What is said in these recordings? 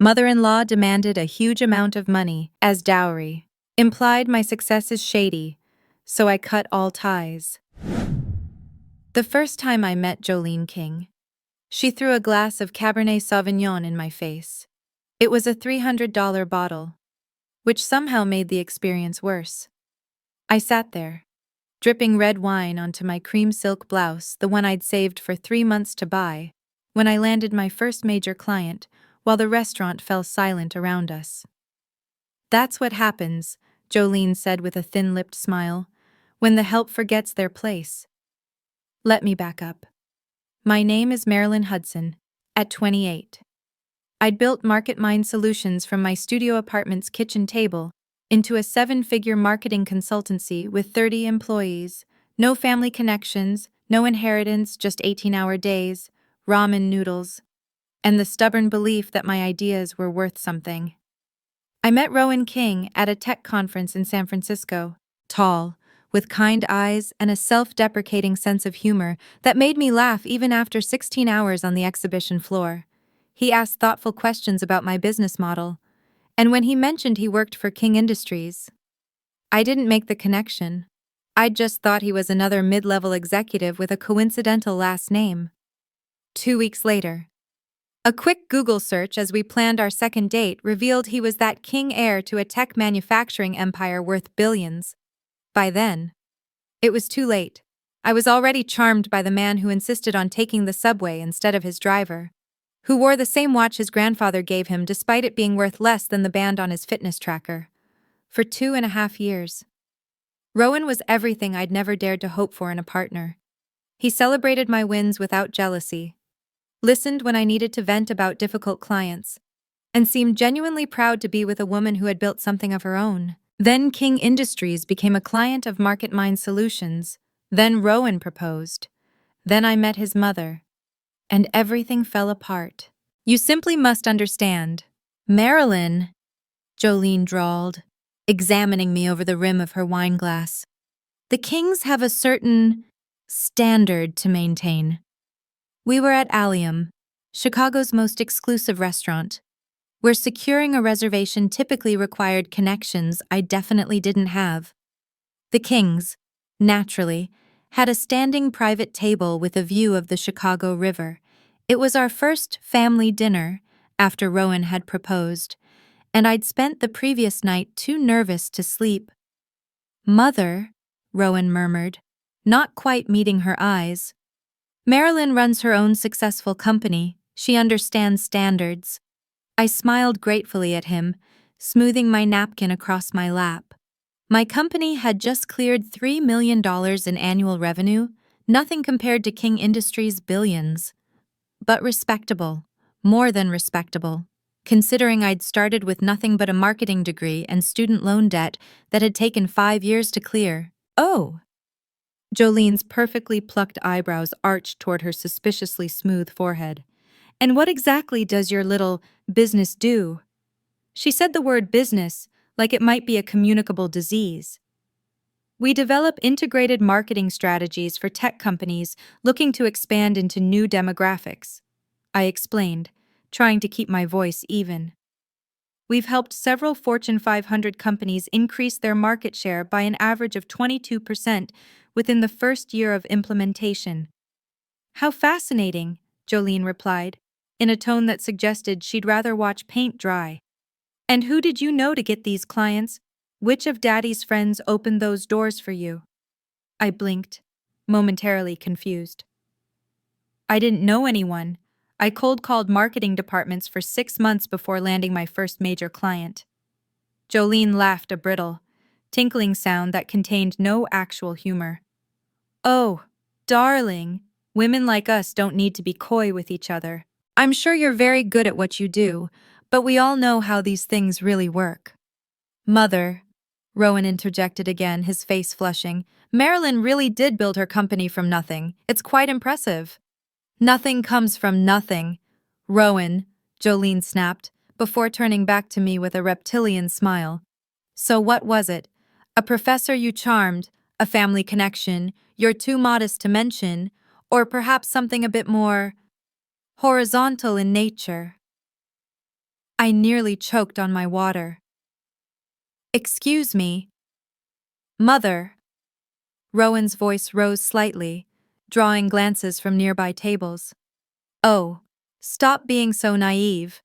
Mother-in-law demanded a huge amount of money as dowry. Implied my success is shady, so I cut all ties. The first time I met Jolene King, she threw a glass of Cabernet Sauvignon in my face. It was a $300 bottle, which somehow made the experience worse. I sat there, dripping red wine onto my cream silk blouse, the one I'd saved for 3 months to buy, when I landed my first major client, while the restaurant fell silent around us. "That's what happens," Jolene said with a thin-lipped smile, "when the help forgets their place." Let me back up. My name is Marilyn Hudson, at 28. I'd built Market Mind Solutions from my studio apartment's kitchen table into a 7-figure marketing consultancy with 30 employees, no family connections, no inheritance, just 18-hour days, ramen noodles, and the stubborn belief that my ideas were worth something. I met Rowan King at a tech conference in San Francisco, tall, with kind eyes and a self-deprecating sense of humor that made me laugh even after 16 hours on the exhibition floor. He asked thoughtful questions about my business model, and when he mentioned he worked for King Industries, I didn't make the connection. I'd just thought he was another mid-level executive with a coincidental last name. 2 weeks later, a quick Google search as we planned our second date revealed he was that king heir to a tech manufacturing empire worth billions. By then, it was too late. I was already charmed by the man who insisted on taking the subway instead of his driver, who wore the same watch his grandfather gave him despite it being worth less than the band on his fitness tracker. For 2.5 years. Rowan was everything I'd never dared to hope for in a partner. He celebrated my wins without jealousy, listened when I needed to vent about difficult clients, and seemed genuinely proud to be with a woman who had built something of her own. Then King Industries became a client of Market Mind Solutions. Then Rowan proposed. Then I met his mother. And everything fell apart. "You simply must understand." "Marilyn," Jolene drawled, examining me over the rim of her wineglass. "The Kings have a certain standard to maintain." We were at Allium, Chicago's most exclusive restaurant, where securing a reservation typically required connections I definitely didn't have. The Kings, naturally, had a standing private table with a view of the Chicago River. It was our first family dinner after Rowan had proposed, and I'd spent the previous night too nervous to sleep. "Mother," Rowan murmured, not quite meeting her eyes. "Marilyn runs her own successful company. She understands standards." I smiled gratefully at him, smoothing my napkin across my lap. My company had just cleared $3 million in annual revenue, nothing compared to King Industries' billions. But respectable, more than respectable, considering I'd started with nothing but a marketing degree and student loan debt that had taken 5 years to clear. "Oh." Jolene's perfectly plucked eyebrows arched toward her suspiciously smooth forehead. "And what exactly does your little business do?" She said the word business like it might be a communicable disease. "We develop integrated marketing strategies for tech companies looking to expand into new demographics," I explained, trying to keep my voice even. "We've helped several Fortune 500 companies increase their market share by an average of 22% within the first year of implementation." "How fascinating," Jolene replied, in a tone that suggested she'd rather watch paint dry. "And who did you know to get these clients? Which of Daddy's friends opened those doors for you?" I blinked, momentarily confused. "I didn't know anyone. I cold-called marketing departments for 6 months before landing my first major client." Jolene laughed a brittle, tinkling sound that contained no actual humor. "Oh, darling, women like us don't need to be coy with each other. I'm sure you're very good at what you do, but we all know how these things really work." "Mother," Rowan interjected again, his face flushing, "Marilyn really did build her company from nothing. It's quite impressive." "Nothing comes from nothing, Rowan," Jolene snapped, before turning back to me with a reptilian smile. "So what was it? A professor you charmed, a family connection you're too modest to mention, or perhaps something a bit more horizontal in nature?" I nearly choked on my water. Excuse me. Mother. Rowan's voice rose slightly, drawing glances from nearby tables. Oh, stop being so naive.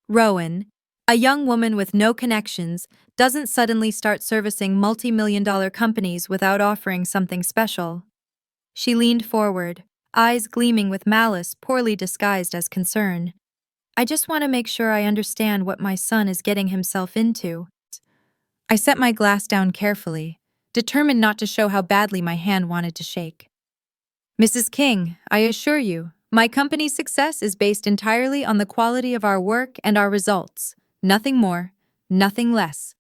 Rowan, a young woman with no connections, doesn't suddenly start servicing multi-million-dollar companies without offering something special. She leaned forward, eyes gleaming with malice poorly disguised as concern. I just want to make sure I understand what my son is getting himself into. I set my glass down carefully, determined not to show how badly my hand wanted to shake. Mrs. King, I assure you, my company's success is based entirely on the quality of our work and our results. Nothing more, nothing less.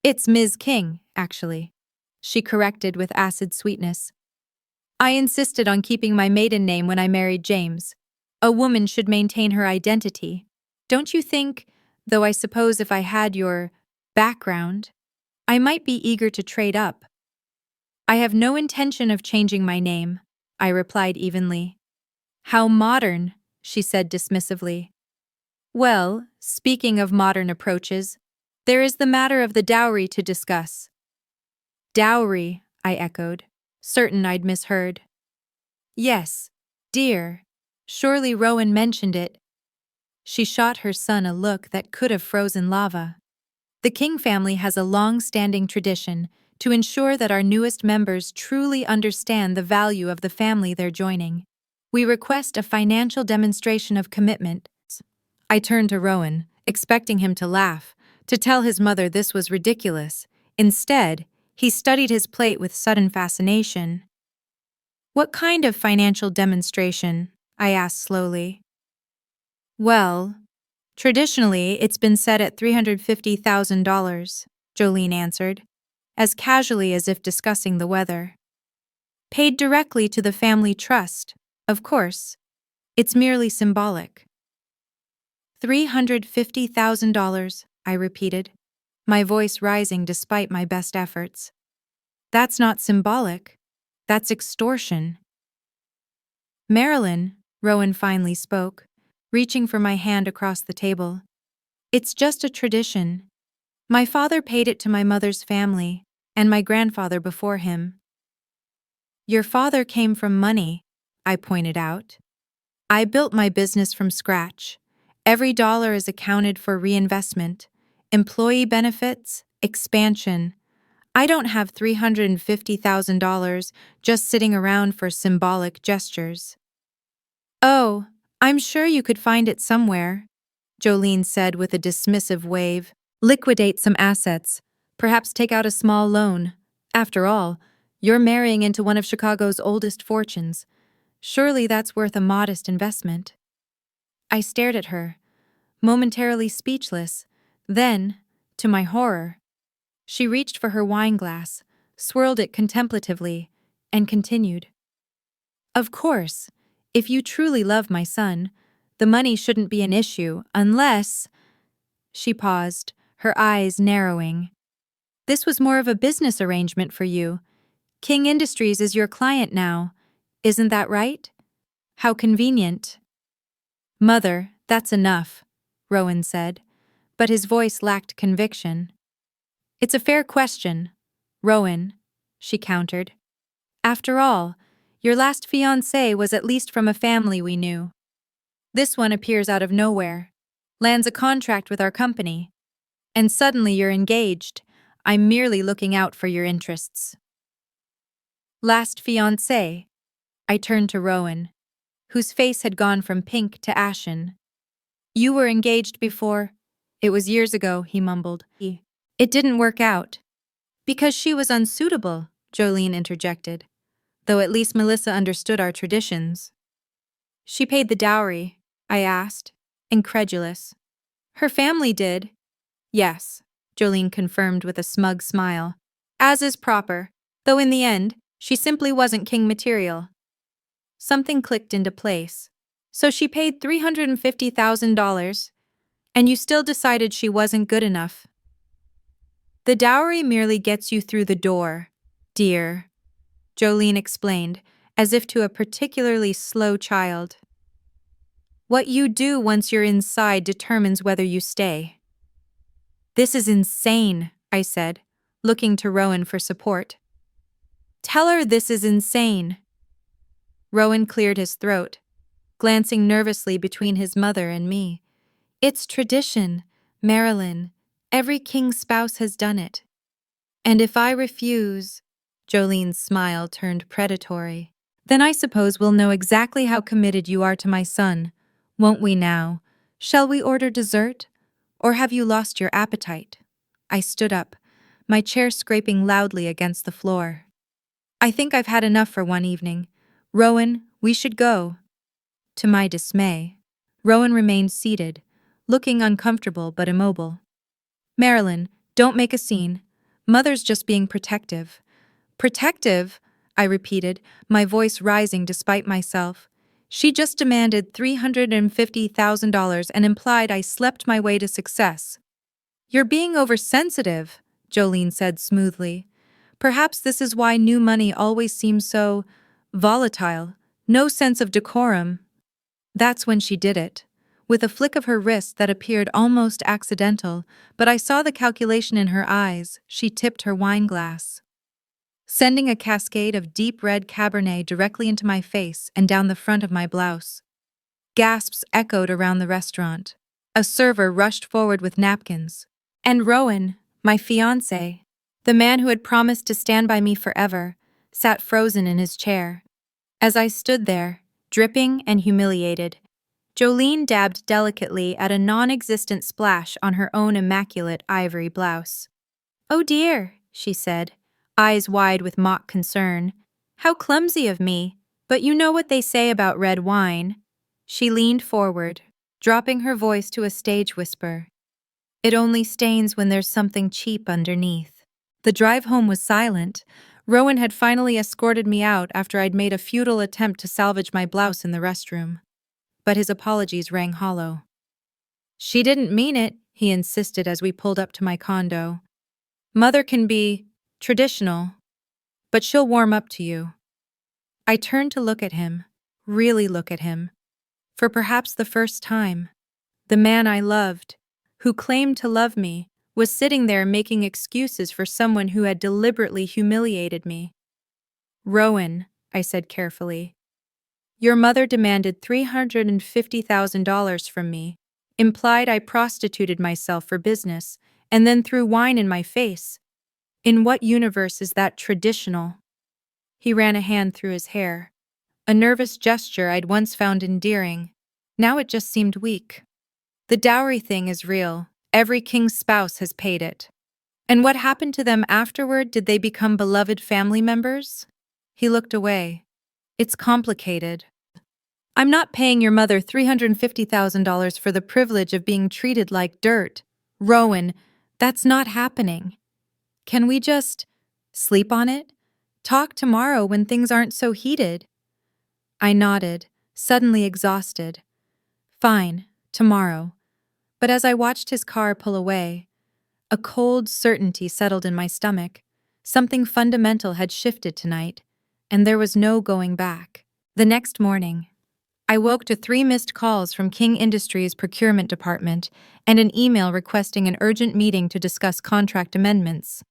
It's Ms. King, actually, she corrected with acid sweetness. I insisted on keeping my maiden name when I married James. A woman should maintain her identity. Don't you think, though I suppose if I had your background, I might be eager to trade up? I have no intention of changing my name, I replied evenly. How modern, she said dismissively. Well, speaking of modern approaches, there is the matter of the dowry to discuss. Dowry, I echoed, certain I'd misheard. Yes, dear. Surely Rowan mentioned it. She shot her son a look that could have frozen lava. The King family has a long-standing tradition to ensure that our newest members truly understand the value of the family they're joining. We request a financial demonstration of commitment. I turned to Rowan, expecting him to laugh, to tell his mother this was ridiculous. Instead, he studied his plate with sudden fascination. What kind of financial demonstration? I asked slowly. Well, traditionally, it's been set at $350,000, Jolene answered, as casually as if discussing the weather. Paid directly to the family trust, of course. It's merely symbolic. $350,000, I repeated, my voice rising despite my best efforts. That's not symbolic. That's extortion. Marilyn, Rowan finally spoke, reaching for my hand across the table. It's just a tradition. My father paid it to my mother's family, and my grandfather before him. Your father came from money, I pointed out. I built my business from scratch. Every dollar is accounted for reinvestment, employee benefits, expansion. I don't have $350,000 just sitting around for symbolic gestures. Oh, I'm sure you could find it somewhere, Jolene said with a dismissive wave. Liquidate some assets, perhaps take out a small loan. After all, you're marrying into one of Chicago's oldest fortunes. Surely that's worth a modest investment. I stared at her, momentarily speechless. Then, to my horror, she reached for her wine glass, swirled it contemplatively, and continued. Of course, if you truly love my son, the money shouldn't be an issue unless… She paused, her eyes narrowing. This was more of a business arrangement for you. King Industries is your client now. Isn't that right? How convenient. Mother, that's enough, Rowan said, but his voice lacked conviction. It's a fair question, Rowan, she countered. After all, your last fiancé was at least from a family we knew. This one appears out of nowhere, lands a contract with our company, and suddenly you're engaged. I'm merely looking out for your interests. Last fiancé, I turned to Rowan, whose face had gone from pink to ashen. You were engaged before. It was years ago, he mumbled. It didn't work out. Because she was unsuitable, Jolene interjected, though at least Melissa understood our traditions. She paid the dowry, I asked, incredulous. Her family did. Yes, Jolene confirmed with a smug smile. As is proper, though in the end, she simply wasn't king material. Something clicked into place. So she paid $350,000, and you still decided she wasn't good enough. The dowry merely gets you through the door, dear, Jolene explained, as if to a particularly slow child. What you do once you're inside determines whether you stay. This is insane, I said, looking to Rowan for support. Tell her this is insane. Rowan cleared his throat, glancing nervously between his mother and me. It's tradition, Marilyn. Every king's spouse has done it. And if I refuse, Jolene's smile turned predatory, then I suppose we'll know exactly how committed you are to my son, won't we now? Shall we order dessert? Or have you lost your appetite? I stood up, my chair scraping loudly against the floor. I think I've had enough for one evening. Rowan, we should go. To my dismay, Rowan remained seated, looking uncomfortable but immobile. Marilyn, don't make a scene. Mother's just being protective. Protective? I repeated, my voice rising despite myself. She just demanded $350,000 and implied I slept my way to success. You're being oversensitive, Jolene said smoothly. Perhaps this is why new money always seems so volatile. No sense of decorum. That's when she did it. With a flick of her wrist that appeared almost accidental, but I saw the calculation in her eyes, she tipped her wine glass, sending a cascade of deep red Cabernet directly into my face and down the front of my blouse. Gasps echoed around the restaurant. A server rushed forward with napkins. And Rowan, my fiancé, the man who had promised to stand by me forever, sat frozen in his chair. As I stood there, dripping and humiliated, Jolene dabbed delicately at a non-existent splash on her own immaculate ivory blouse. "Oh dear," she said, eyes wide with mock concern. "How clumsy of me, but you know what they say about red wine." She leaned forward, dropping her voice to a stage whisper. "It only stains when there's something cheap underneath." The drive home was silent. Rowan had finally escorted me out after I'd made a futile attempt to salvage my blouse in the restroom. But his apologies rang hollow. "She didn't mean it," he insisted as we pulled up to my condo. "Mother can be traditional, but she'll warm up to you." I turned to look at him, really look at him. For perhaps the first time, the man I loved, who claimed to love me, was sitting there making excuses for someone who had deliberately humiliated me. "Rowan," I said carefully, "your mother demanded $350,000 from me, implied I prostituted myself for business, and then threw wine in my face. In what universe is that traditional?" He ran a hand through his hair, a nervous gesture I'd once found endearing. Now it just seemed weak. "The dowry thing is real. Every king's spouse has paid it. And what happened to them afterward? Did they become beloved family members?" He looked away. "It's complicated. I'm not paying your mother $350,000 for the privilege of being treated like dirt. Rowan, that's not happening. Can we just sleep on it? Talk tomorrow when things aren't so heated?" I nodded, suddenly exhausted. "Fine, tomorrow." But as I watched his car pull away, a cold certainty settled in my stomach. Something fundamental had shifted tonight, and there was no going back. The next morning, I woke to 3 missed calls from King Industries' procurement department and an email requesting an urgent meeting to discuss contract amendments.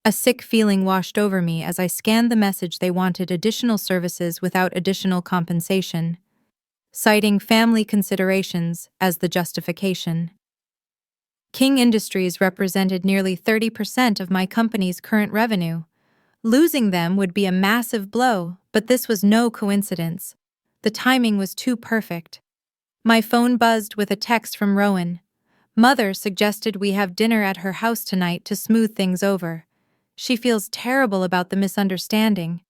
A sick feeling washed over me as I scanned the message. They wanted additional services without additional compensation, citing family considerations as the justification. King Industries represented nearly 30% of my company's current revenue. Losing them would be a massive blow, but this was no coincidence. The timing was too perfect. My phone buzzed with a text from Rowan. "Mother suggested we have dinner at her house tonight to smooth things over. She feels terrible about the misunderstanding."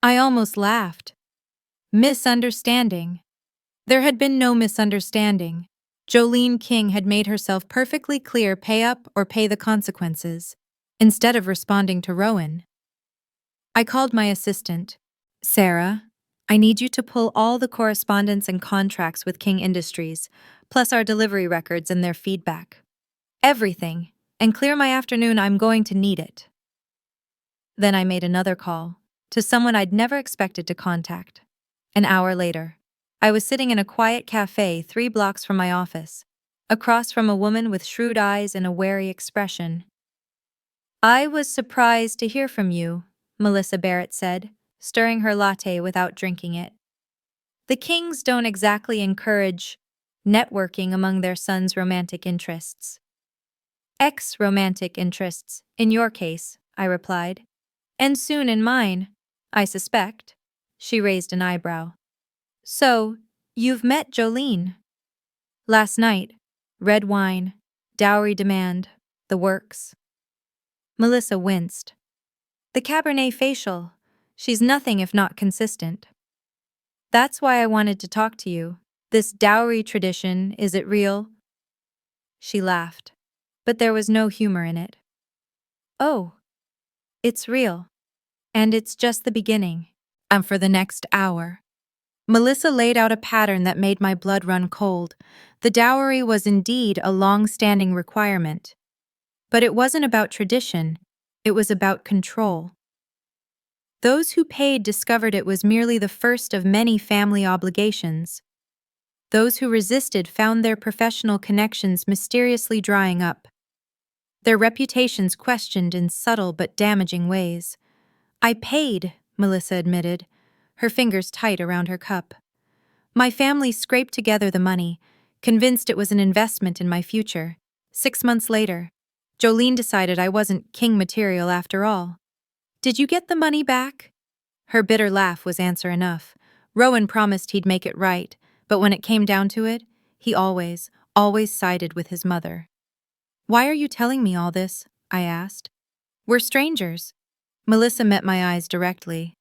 I almost laughed. Misunderstanding? There had been no misunderstanding. Jolene King had made herself perfectly clear: pay up or pay the consequences. Instead of responding to Rowan, I called my assistant. "Sarah, I need you to pull all the correspondence and contracts with King Industries, plus our delivery records and their feedback. Everything, and clear my afternoon. I'm going to need it." Then I made another call, to someone I'd never expected to contact. An hour later, I was sitting in a quiet cafe 3 blocks from my office, across from a woman with shrewd eyes and a wary expression. "I was surprised to hear from you," Melissa Barrett said, stirring her latte without drinking it. "The Kings don't exactly encourage networking among their sons' romantic interests." "Ex-romantic interests, in your case," I replied. "And soon in mine, I suspect." She raised an eyebrow. "So, you've met Jolene?" "Last night. Red wine, dowry demand, the works." Melissa winced. "The Cabernet facial. She's nothing if not consistent." "That's why I wanted to talk to you. This dowry tradition, is it real?" She laughed, but there was no humor in it. "Oh, it's real. And it's just the beginning." And for the next hour, Melissa laid out a pattern that made my blood run cold. The dowry was indeed a long-standing requirement. But it wasn't about tradition, it was about control. Those who paid discovered it was merely the first of many family obligations. Those who resisted found their professional connections mysteriously drying up, their reputations questioned in subtle but damaging ways. "I paid," Melissa admitted, her fingers tight around her cup. "My family scraped together the money, convinced it was an investment in my future. 6 months later, Jolene decided I wasn't king material after all." "Did you get the money back?" Her bitter laugh was answer enough. Rowan promised he'd make it right, but when it came down to it, he always sided with his mother. "Why are you telling me all this?" I asked. "We're strangers." Melissa met my eyes directly.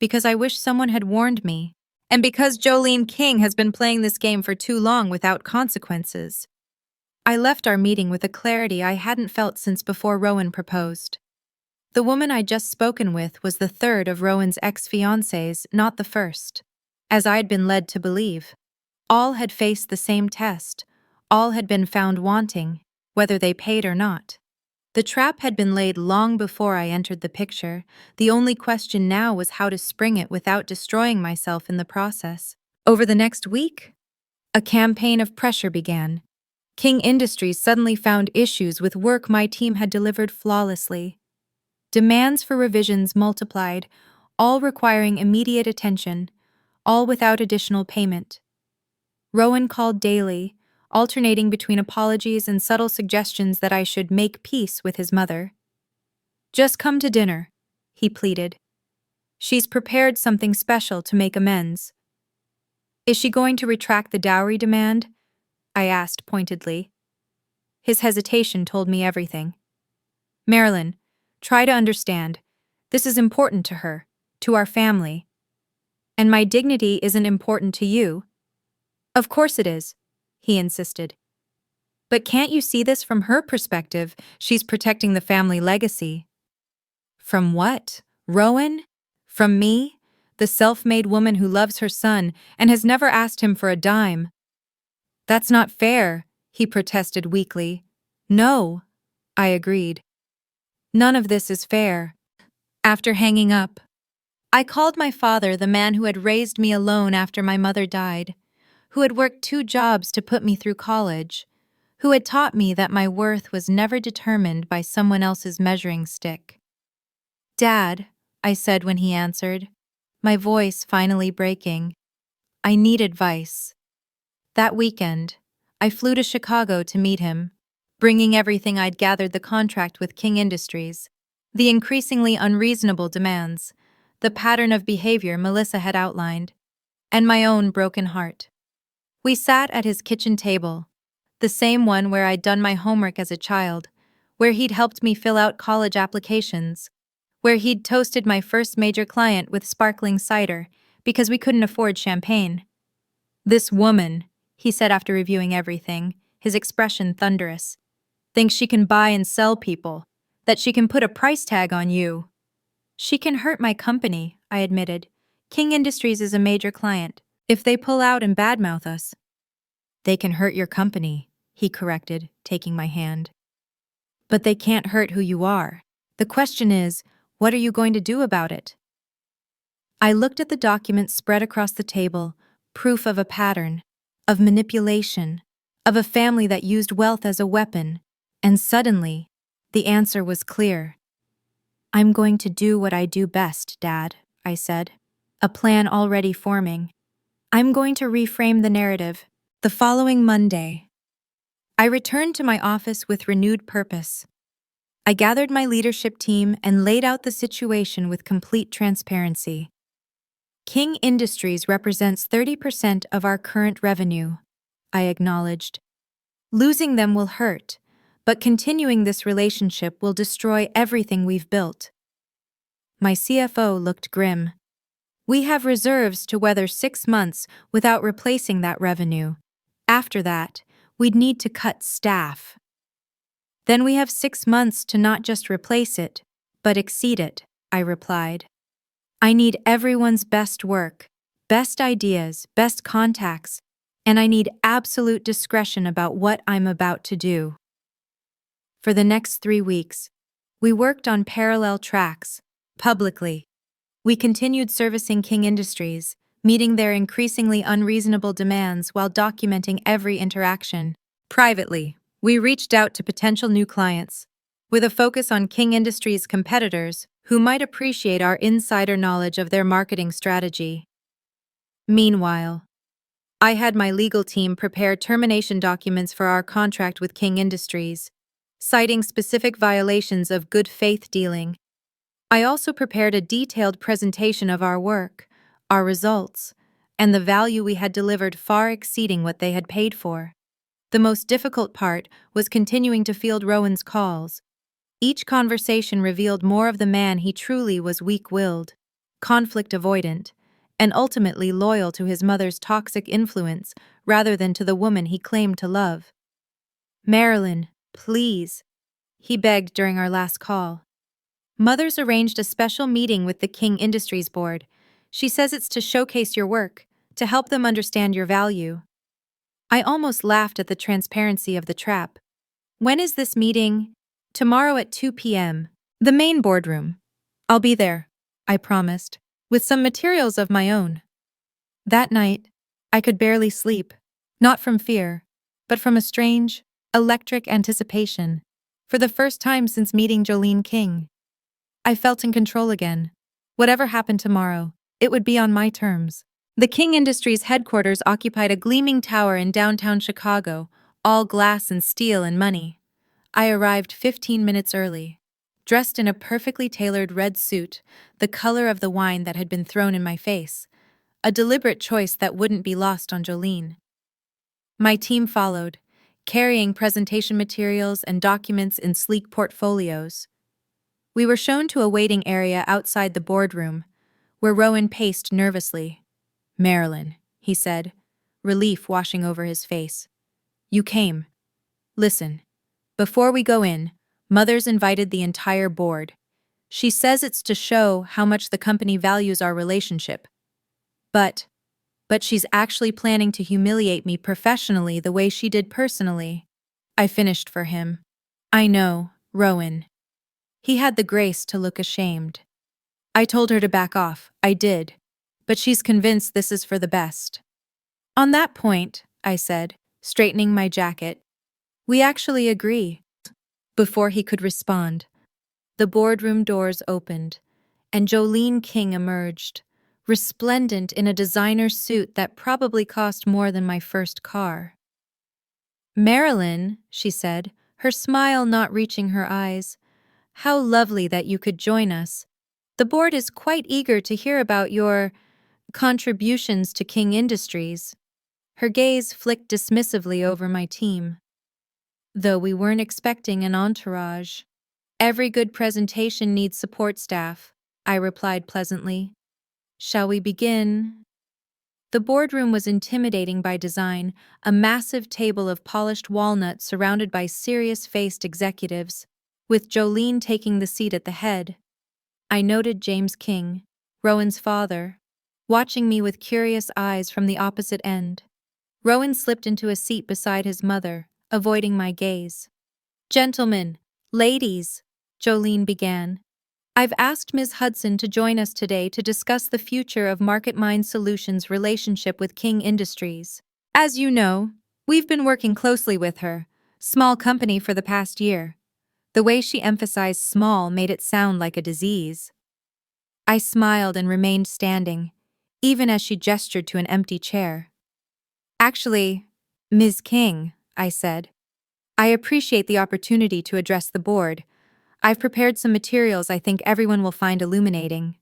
"Because I wish someone had warned me. And because Jolene King has been playing this game for too long without consequences." I left our meeting with a clarity I hadn't felt since before Rowan proposed. The woman I'd just spoken with was the third of Rowan's ex-fiancés, not the first. As I'd been led to believe. All had faced the same test. All had been found wanting, whether they paid or not. The trap had been laid long before I entered the picture. The only question now was how to spring it without destroying myself in the process. Over the next week, a campaign of pressure began. King Industries suddenly found issues with work my team had delivered flawlessly. Demands for revisions multiplied, all requiring immediate attention, all without additional payment. Rowan called daily, alternating between apologies and subtle suggestions that I should make peace with his mother. "Just come to dinner," he pleaded. "She's prepared something special to make amends." "Is she going to retract the dowry demand?" I asked pointedly. His hesitation told me everything. "Marilyn, try to understand. This is important to her, to our family. And my dignity isn't important to you." "Of course it is," he insisted. "But can't you see this from her perspective? She's protecting the family legacy." From what? Rowan? From me? The self-made woman who loves her son and has never asked him for a dime. "That's not fair," he protested weakly. "No," I agreed. "None of this is fair." After hanging up, I called my father, the man who had raised me alone after my mother died, who had worked 2 jobs to put me through college, who had taught me that my worth was never determined by someone else's measuring stick. "Dad," I said when he answered, my voice finally breaking, "I need advice." That weekend, I flew to Chicago to meet him, bringing everything I'd gathered the contract with King Industries, the increasingly unreasonable demands, the pattern of behavior Melissa had outlined, and my own broken heart. We sat at his kitchen table, the same one where I'd done my homework as a child, where he'd helped me fill out college applications, where he'd toasted my first major client with sparkling cider because we couldn't afford champagne. "This woman," he said after reviewing everything, his expression thunderous, "thinks she can buy and sell people, that she can put a price tag on you." "She can hurt my company," I admitted. "King Industries is a major client. If they pull out and badmouth us." "They can hurt your company," he corrected, taking my hand. "But they can't hurt who you are. The question is, what are you going to do about it?" I looked at the documents spread across the table, proof of a pattern, of manipulation, of a family that used wealth as a weapon, and suddenly, the answer was clear. "I'm going to do what I do best, Dad," I said, a plan already forming. "I'm going to reframe the narrative." The following Monday, I returned to my office with renewed purpose. I gathered my leadership team and laid out the situation with complete transparency. King Industries represents 30% of our current revenue, I acknowledged. Losing them will hurt, but continuing this relationship will destroy everything we've built. My CFO looked grim. "We have reserves to weather 6 months without replacing that revenue. After that, we'd need to cut staff." "Then we have 6 months to not just replace it, but exceed it," I replied. "I need everyone's best work, best ideas, best contacts, and I need absolute discretion about what I'm about to do." For the next 3 weeks, we worked on parallel tracks, publicly. We continued servicing King Industries, meeting their increasingly unreasonable demands while documenting every interaction. Privately, we reached out to potential new clients, with a focus on King Industries' competitors who might appreciate our insider knowledge of their marketing strategy. Meanwhile, I had my legal team prepare termination documents for our contract with King Industries, citing specific violations of good faith dealing. I also prepared a detailed presentation of our work, our results, and the value we had delivered far exceeding what they had paid for. The most difficult part was continuing to field Rowan's calls. Each conversation revealed more of the man he truly was: weak-willed, conflict avoidant, and ultimately loyal to his mother's toxic influence rather than to the woman he claimed to love. "Marilyn, please," he begged during our last call. "Mother's arranged a special meeting with the King Industries board. She says it's to showcase your work, to help them understand your value." I almost laughed at the transparency of the trap. "When is this meeting?" "Tomorrow at 2 p.m. The main boardroom." "I'll be there," I promised, with some materials of my own. That night, I could barely sleep, not from fear, but from a strange, electric anticipation. For the first time since meeting Jolene King, I felt in control again. Whatever happened tomorrow, it would be on my terms. The King Industries headquarters occupied a gleaming tower in downtown Chicago, all glass and steel and money. I arrived 15 minutes early, dressed in a perfectly tailored red suit, the color of the wine that had been thrown in my face, a deliberate choice that wouldn't be lost on Jolene. My team followed, carrying presentation materials and documents in sleek portfolios. We were shown to a waiting area outside the boardroom, where Rowan paced nervously. "Marilyn," he said, relief washing over his face. "You came. Listen, before we go in, Mother's invited the entire board. She says it's to show how much the company values our relationship. But she's actually planning to humiliate me professionally the way she did personally." I finished for him. "I know, Rowan." He had the grace to look ashamed. "I told her to back off, I did, but she's convinced this is for the best." "On that point," I said, straightening my jacket, "we actually agree." Before he could respond, the boardroom doors opened, and Jolene King emerged, resplendent in a designer suit that probably cost more than my first car. "Marilyn," she said, her smile not reaching her eyes, "how lovely that you could join us. The board is quite eager to hear about your contributions to King Industries." Her gaze flicked dismissively over my team. "Though we weren't expecting an entourage. Every good presentation needs support staff," I replied pleasantly. "Shall we begin?" The boardroom was intimidating by design, a massive table of polished walnut surrounded by serious-faced executives, with Jolene taking the seat at the head. I noted James King, Rowan's father, watching me with curious eyes from the opposite end. Rowan slipped into a seat beside his mother, avoiding my gaze. "Gentlemen, ladies," Jolene began, I've asked Ms. Hudson to join us today to discuss the future of MarketMind Solutions' relationship with King Industries. As you know, we've been working closely with her, small company, for the past year. The way she emphasized small made it sound like a disease. I smiled and remained standing, even as she gestured to an empty chair. Actually, Ms. King, I said, I appreciate the opportunity to address the board. I've prepared some materials I think everyone will find illuminating.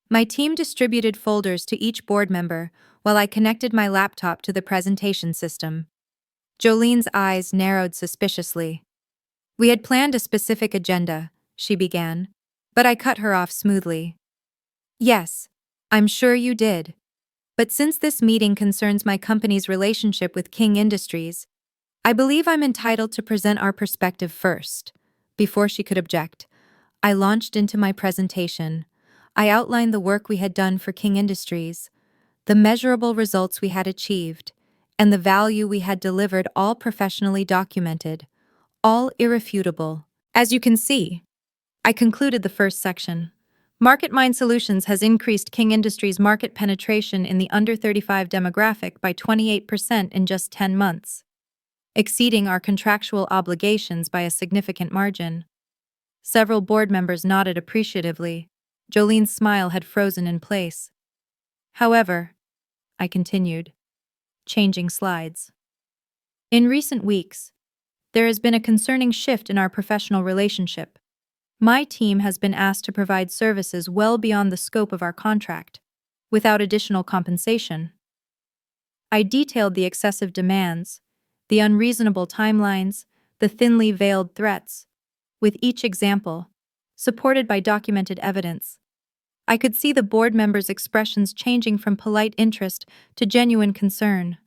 My team distributed folders to each board member while I connected my laptop to the presentation system. Jolene's eyes narrowed suspiciously. We had planned a specific agenda, she began, but I cut her off smoothly. Yes, I'm sure you did. But since this meeting concerns my company's relationship with King Industries, I believe I'm entitled to present our perspective first. Before she could object, I launched into my presentation. I outlined the work we had done for King Industries, the measurable results we had achieved, and the value we had delivered, all professionally documented, all irrefutable. As you can see, I concluded the first section. MarketMind Solutions has increased King Industries' market penetration in the under 35 demographic by 28% in just 10 months, exceeding our contractual obligations by a significant margin. Several board members nodded appreciatively. Jolene's smile had frozen in place. However, I continued, changing slides. In recent weeks, there has been a concerning shift in our professional relationship. My team has been asked to provide services well beyond the scope of our contract, without additional compensation. I detailed the excessive demands, the unreasonable timelines, the thinly veiled threats, with each example, supported by documented evidence. I could see the board members' expressions changing from polite interest to genuine concern.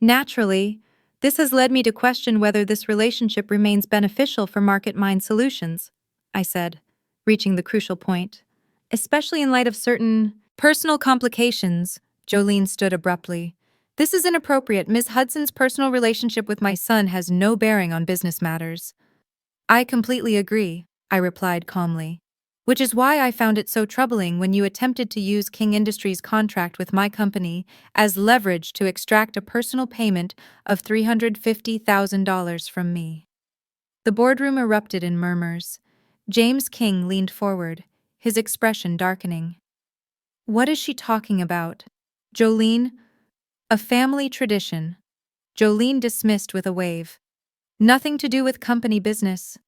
Naturally, this has led me to question whether this relationship remains beneficial for MarketMind Solutions, I said, reaching the crucial point. Especially in light of certain personal complications, Jolene stood abruptly. This is inappropriate. Ms. Hudson's personal relationship with my son has no bearing on business matters. I completely agree, I replied calmly. Which is why I found it so troubling when you attempted to use King Industries' contract with my company as leverage to extract a personal payment of $350,000 from me. The boardroom erupted in murmurs. James King leaned forward, his expression darkening. What is she talking about? Jolene? A family tradition. Jolene dismissed with a wave. Nothing to do with company business.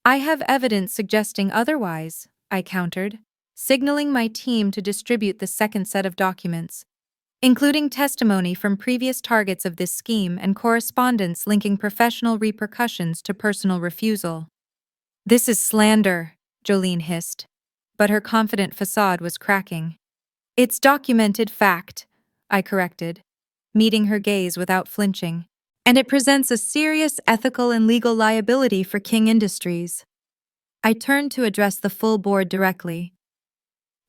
I have evidence suggesting otherwise, I countered, signaling my team to distribute the second set of documents, including testimony from previous targets of this scheme and correspondence linking professional repercussions to personal refusal. This is slander, Jolene hissed, but her confident facade was cracking. It's documented fact, I corrected, meeting her gaze without flinching. And it presents a serious ethical and legal liability for King Industries. I turned to address the full board directly.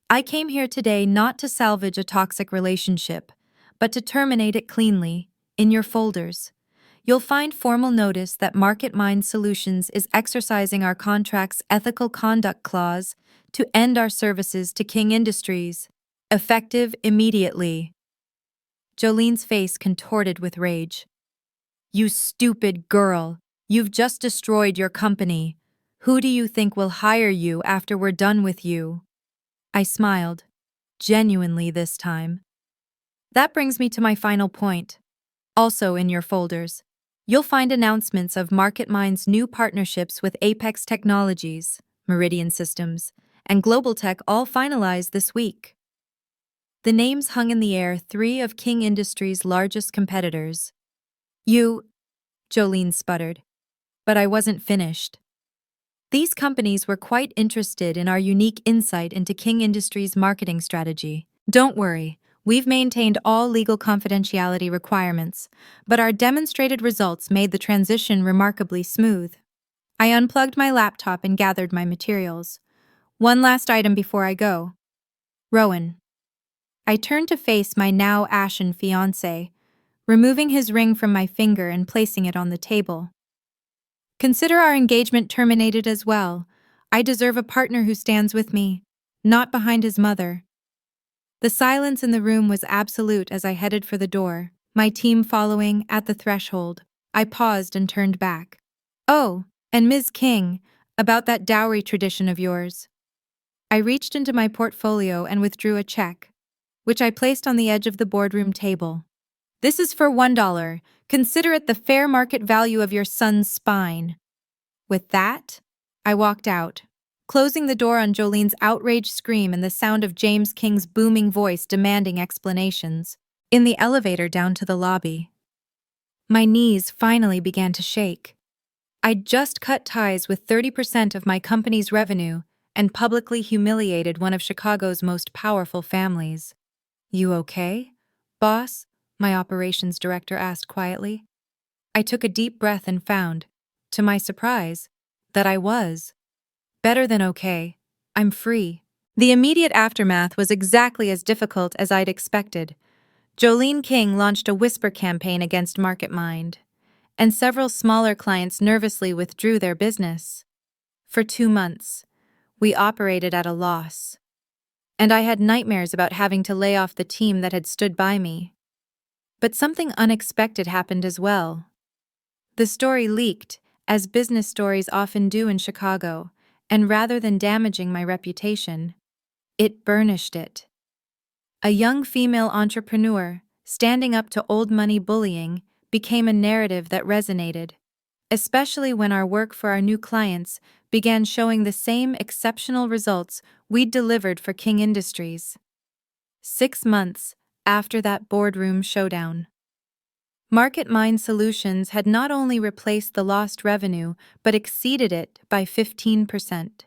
I came here today not to salvage a toxic relationship, but to terminate it cleanly, in your folders. You'll find formal notice that MarketMind Solutions is exercising our contract's ethical conduct clause to end our services to King Industries, effective immediately. Jolene's face contorted with rage. You stupid girl, you've just destroyed your company. Who do you think will hire you after we're done with you? I smiled, genuinely this time. That brings me to my final point. Also in your folders, you'll find announcements of MarketMind's new partnerships with Apex Technologies, Meridian Systems, and Global Tech, all finalized this week. The names hung in the air, three of King Industries' largest competitors. Jolene sputtered. But I wasn't finished. These companies were quite interested in our unique insight into King Industries' marketing strategy. Don't worry, we've maintained all legal confidentiality requirements, but our demonstrated results made the transition remarkably smooth. I unplugged my laptop and gathered my materials. One last item before I go. Rowan. I turned to face my now ashen fiancé, removing his ring from my finger and placing it on the table. Consider our engagement terminated as well. I deserve a partner who stands with me, not behind his mother. The silence in the room was absolute as I headed for the door, my team following at the threshold. I paused and turned back. Oh, and Ms. King, about that dowry tradition of yours. I reached into my portfolio and withdrew a check, which I placed on the edge of the boardroom table. This is for $1. Consider it the fair market value of your son's spine. With that, I walked out, closing the door on Jolene's outraged scream and the sound of James King's booming voice demanding explanations. In the elevator down to the lobby, my knees finally began to shake. I'd just cut ties with 30% of my company's revenue and publicly humiliated one of Chicago's most powerful families. "You okay, boss?" my operations director asked quietly. I took a deep breath and found, to my surprise, that I was. Better than okay. I'm free. The immediate aftermath was exactly as difficult as I'd expected. Jolene King launched a whisper campaign against MarketMind, and several smaller clients nervously withdrew their business. For 2 months, we operated at a loss, and I had nightmares about having to lay off the team that had stood by me. But something unexpected happened as well. The story leaked, as business stories often do in Chicago, and rather than damaging my reputation, it burnished it. A young female entrepreneur, standing up to old money bullying, became a narrative that resonated, especially when our work for our new clients began showing the same exceptional results we'd delivered for King Industries. 6 months after that boardroom showdown, MarketMind Solutions had not only replaced the lost revenue but exceeded it by 15%.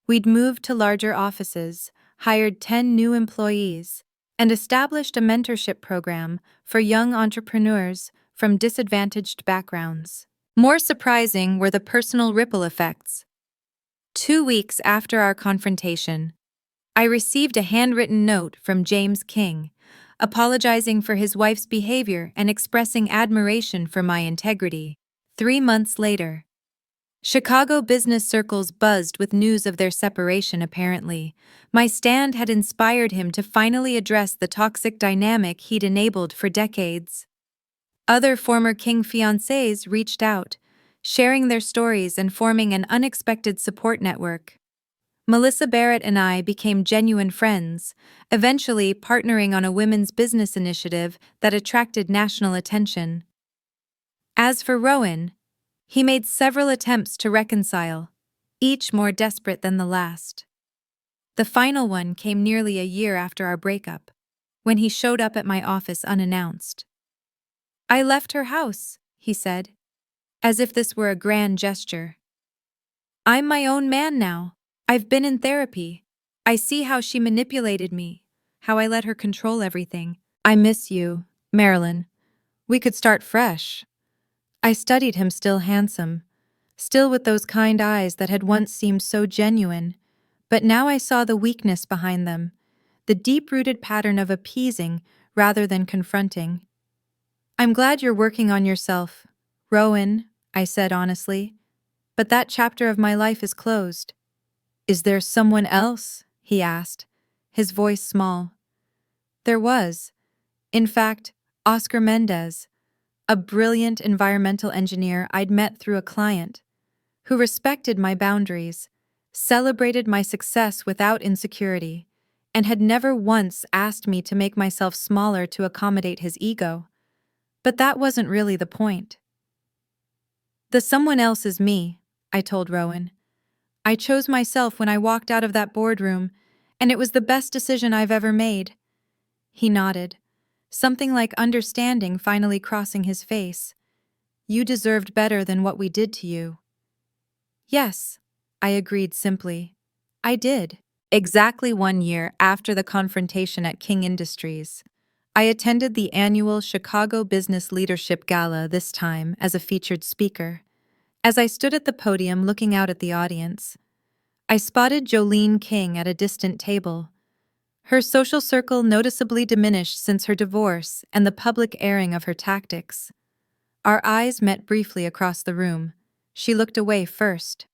We'd moved to larger offices, hired 10 new employees, and established a mentorship program for young entrepreneurs from disadvantaged backgrounds. More surprising were the personal ripple effects. 2 weeks after our confrontation, I received a handwritten note from James King, apologizing for his wife's behavior and expressing admiration for my integrity. 3 months later, Chicago business circles buzzed with news of their separation apparently. My stand had inspired him to finally address the toxic dynamic he'd enabled for decades. Other former King fiancés reached out, sharing their stories and forming an unexpected support network. Melissa Barrett and I became genuine friends, eventually partnering on a women's business initiative that attracted national attention. As for Rowan, he made several attempts to reconcile, each more desperate than the last. The final one came nearly a year after our breakup, when he showed up at my office unannounced. "I left her house," he said, as if this were a grand gesture. "I'm my own man now. I've been in therapy. I see how she manipulated me, how I let her control everything. I miss you, Marilyn. We could start fresh." I studied him, still handsome, still with those kind eyes that had once seemed so genuine, but now I saw the weakness behind them, the deep-rooted pattern of appeasing rather than confronting. "I'm glad you're working on yourself, Rowan," I said honestly, "but that chapter of my life is closed." "Is there someone else?" he asked, his voice small. There was. In fact, Oscar Mendez, a brilliant environmental engineer I'd met through a client, who respected my boundaries, celebrated my success without insecurity, and had never once asked me to make myself smaller to accommodate his ego. But that wasn't really the point. "The someone else is me," I told Rowan. "I chose myself when I walked out of that boardroom, and it was the best decision I've ever made." He nodded, something like understanding finally crossing his face. "You deserved better than what we did to you." "Yes," I agreed simply. "I did." Exactly 1 year after the confrontation at King Industries, I attended the annual Chicago Business Leadership Gala, this time as a featured speaker. As I stood at the podium looking out at the audience, I spotted Jolene King at a distant table. Her social circle noticeably diminished since her divorce and the public airing of her tactics. Our eyes met briefly across the room. She looked away first.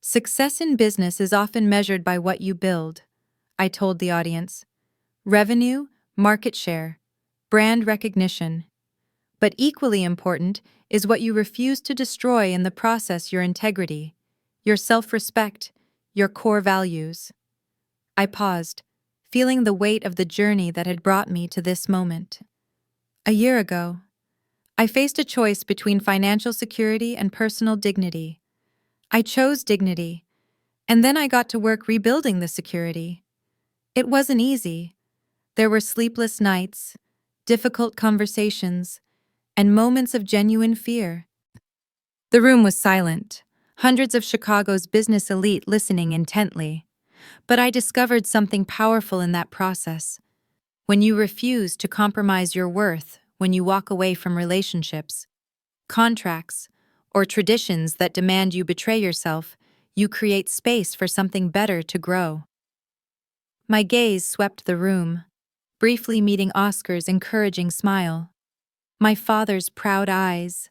Success in business is often measured by what you build, I told the audience. Revenue, market share, brand recognition. But equally important is what you refuse to destroy in the process: your integrity, your self-respect, your core values. I paused, feeling the weight of the journey that had brought me to this moment. A year ago, I faced a choice between financial security and personal dignity. I chose dignity, and then I got to work rebuilding the security. It wasn't easy. There were sleepless nights, difficult conversations, and moments of genuine fear. The room was silent, hundreds of Chicago's business elite listening intently. But I discovered something powerful in that process. When you refuse to compromise your worth, when you walk away from relationships, contracts, or traditions that demand you betray yourself, you create space for something better to grow. My gaze swept the room, briefly meeting Oscar's encouraging smile, my father's proud eyes,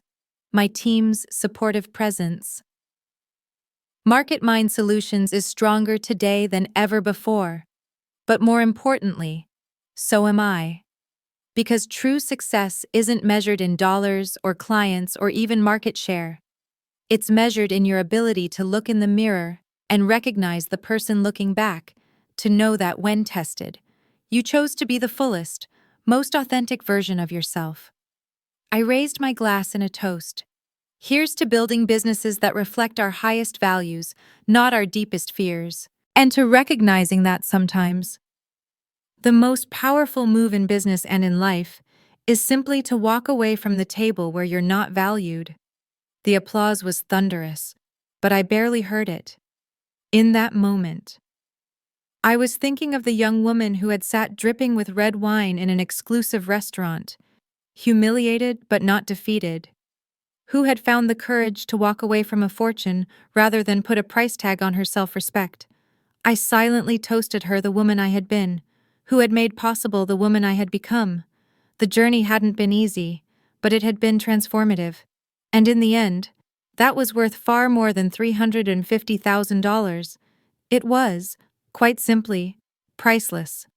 my team's supportive presence. Market Mind Solutions is stronger today than ever before. But more importantly, so am I. Because true success isn't measured in dollars or clients or even market share. It's measured in your ability to look in the mirror and recognize the person looking back, to know that when tested, you chose to be the fullest, most authentic version of yourself. I raised my glass in a toast. Here's to building businesses that reflect our highest values, not our deepest fears. And to recognizing that sometimes, the most powerful move in business and in life is simply to walk away from the table where you're not valued. The applause was thunderous, but I barely heard it. In that moment, I was thinking of the young woman who had sat dripping with red wine in an exclusive restaurant, humiliated but not defeated, who had found the courage to walk away from a fortune rather than put a price tag on her self-respect. I silently toasted her, the woman I had been, who had made possible the woman I had become. The journey hadn't been easy, but it had been transformative. And in the end, that was worth far more than $350,000. It was, quite simply, priceless.